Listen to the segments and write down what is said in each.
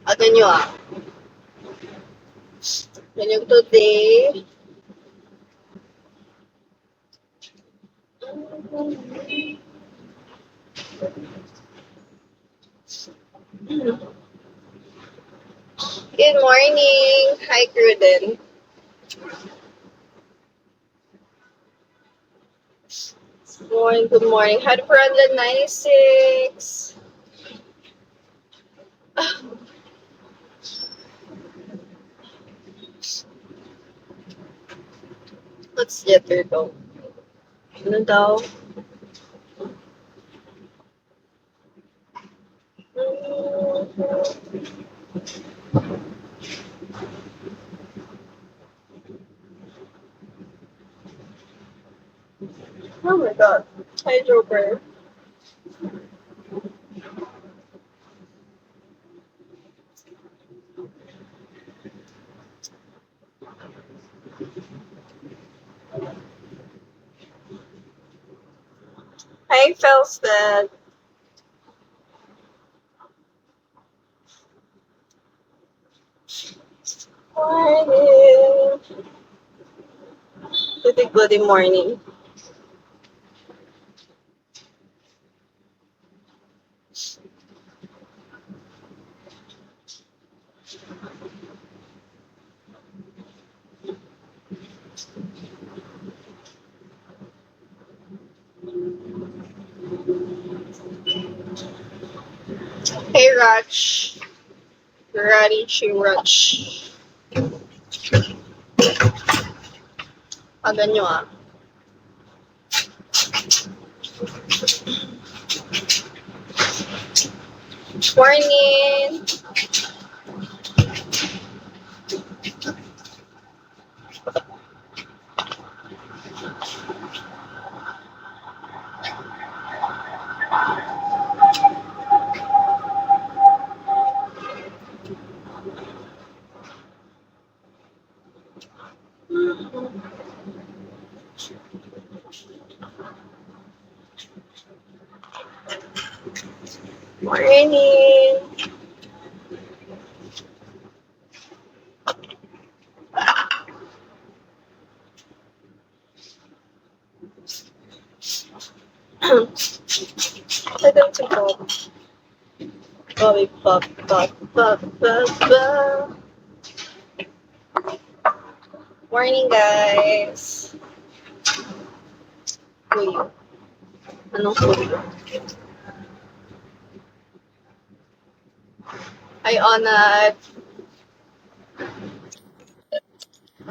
Ano nyo Yan yung today. Good morning. Hi, Cruden. Good morning. Had Brandon 96. Let's get her though. Ano daw? Oh my god. Hi, Joker. Hi, Felstead. Morning. Good morning. Hey, Raj. Rani Chirach. Aga nyo Morning. Morning. Welcome to Bob. Bobby Bob Bob Bob Bob Bob. Morning, guys. Kuyo. Anong kuyo? Hi, Onat.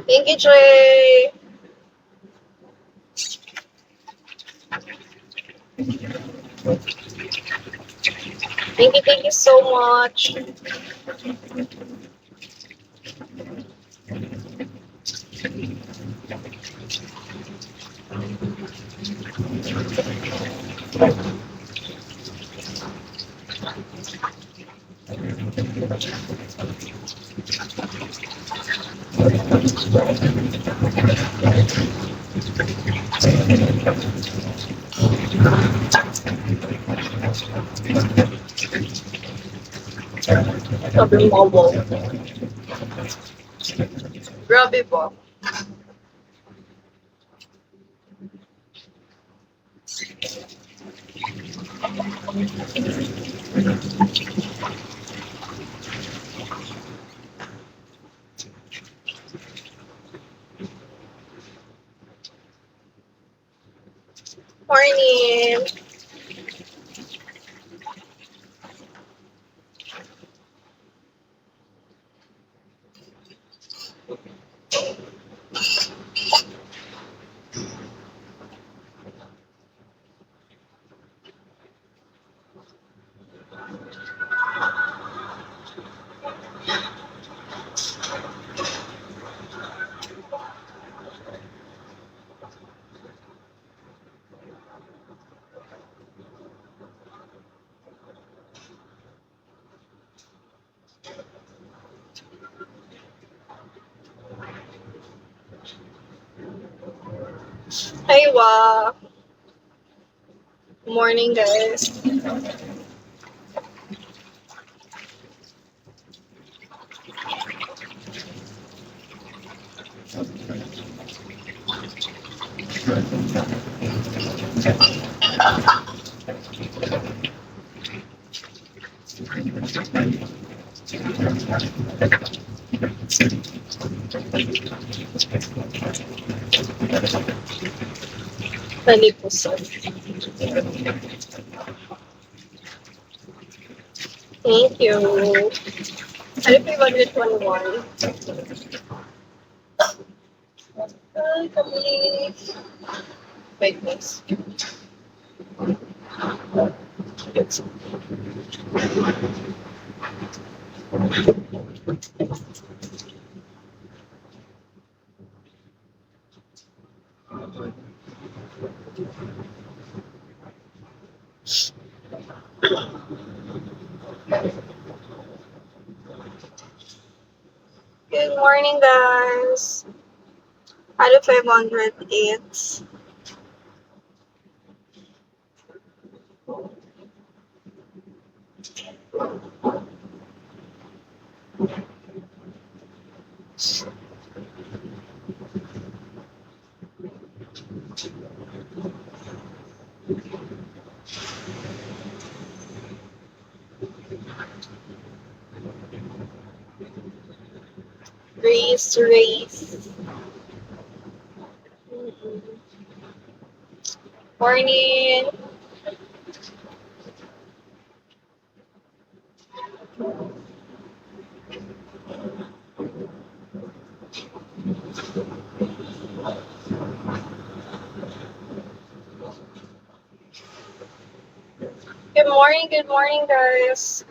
Thank you, Trey. Thank you so much. Sabi mo, wow. Grabe po. Morning. Hi, Wa. Morning, guys. Talipusan. Thank you. Ano 521? Ay, kami. Wait, please. It's Good morning, guys. Hello, 508. Race. Morning. Good morning, guys.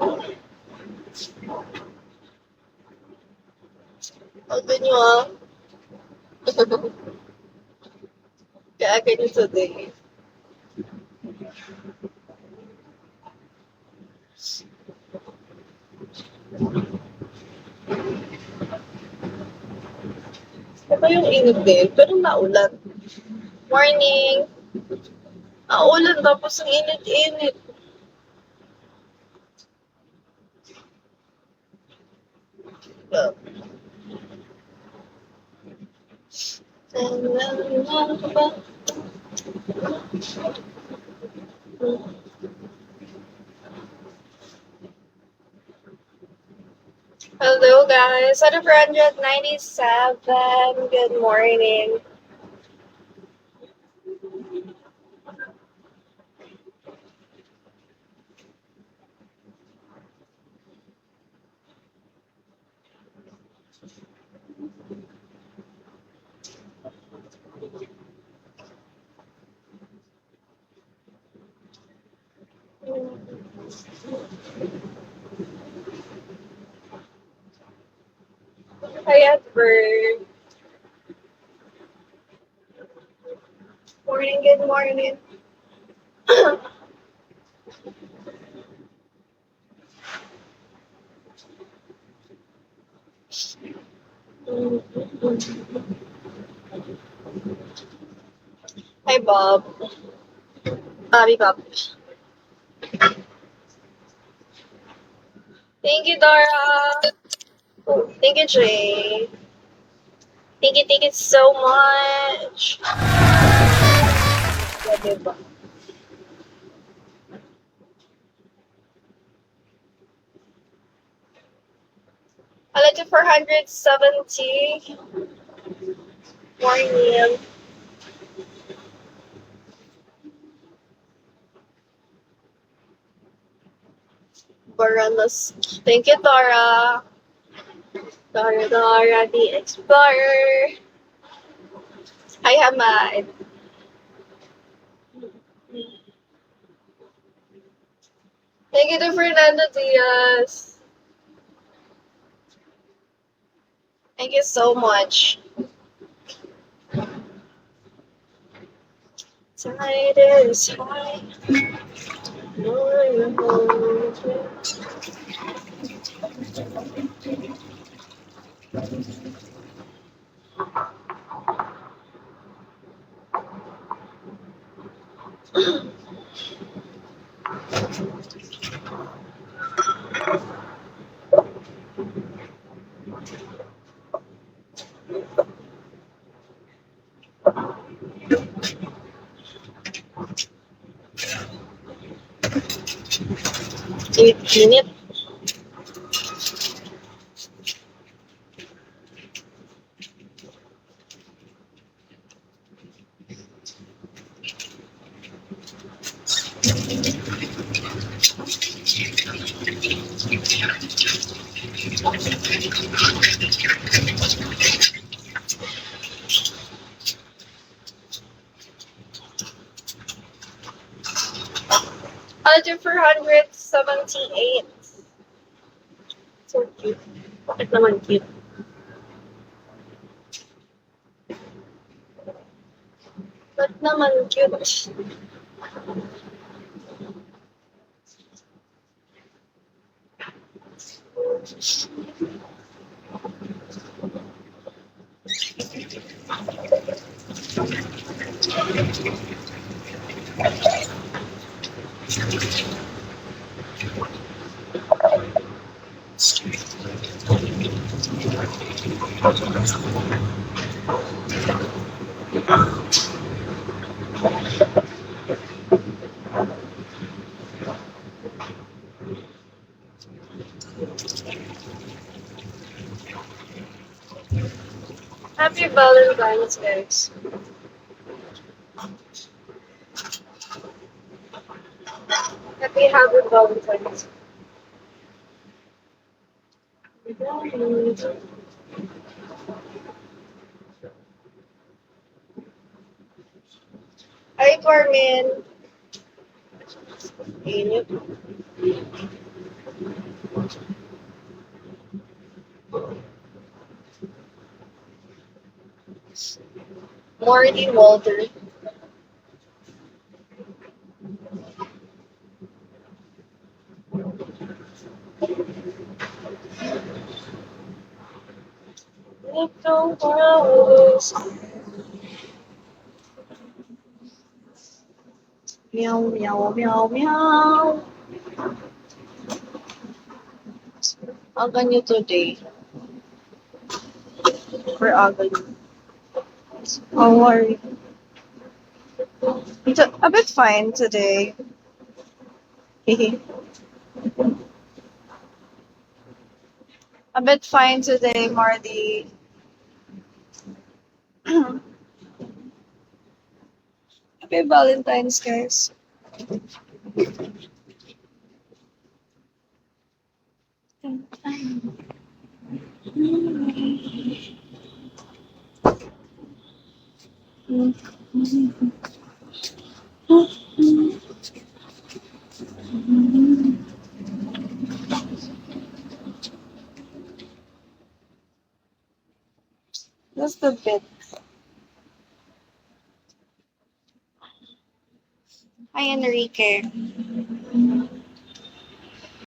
Open nyo ah. Kaya nyo today. Ito yung init din, pero naulan. Morning. Naulan tapos ang init-init. Hello, guys. Out of 197. Good morning. Hi, Edward. Morning, good morning. Hi, Bob. Bobby Bob. Thank you, Dora. Thank you, Jay. Thank you so much. Diba? Hello to 470. Morning. Baranas. Thank you, Dora. Dora the Explorer. Hi, Hamad. Thank you to Fernando Diaz. Thank you so much. Tide is high. Init. I'll do 478. So cute. Bakit naman cute? Ba't naman cute? Happy Valentine's, guys. Happy Valentine's. Hi, Carmen. Init. Morning, Walter. Little flowers. Meow, meow, meow, meow. Aga nyo today. For aga nyo. How are you? It's a bit fine today. A bit fine today, Marty. Happy Valentine's, guys. Just a bit. Hi, Enrique.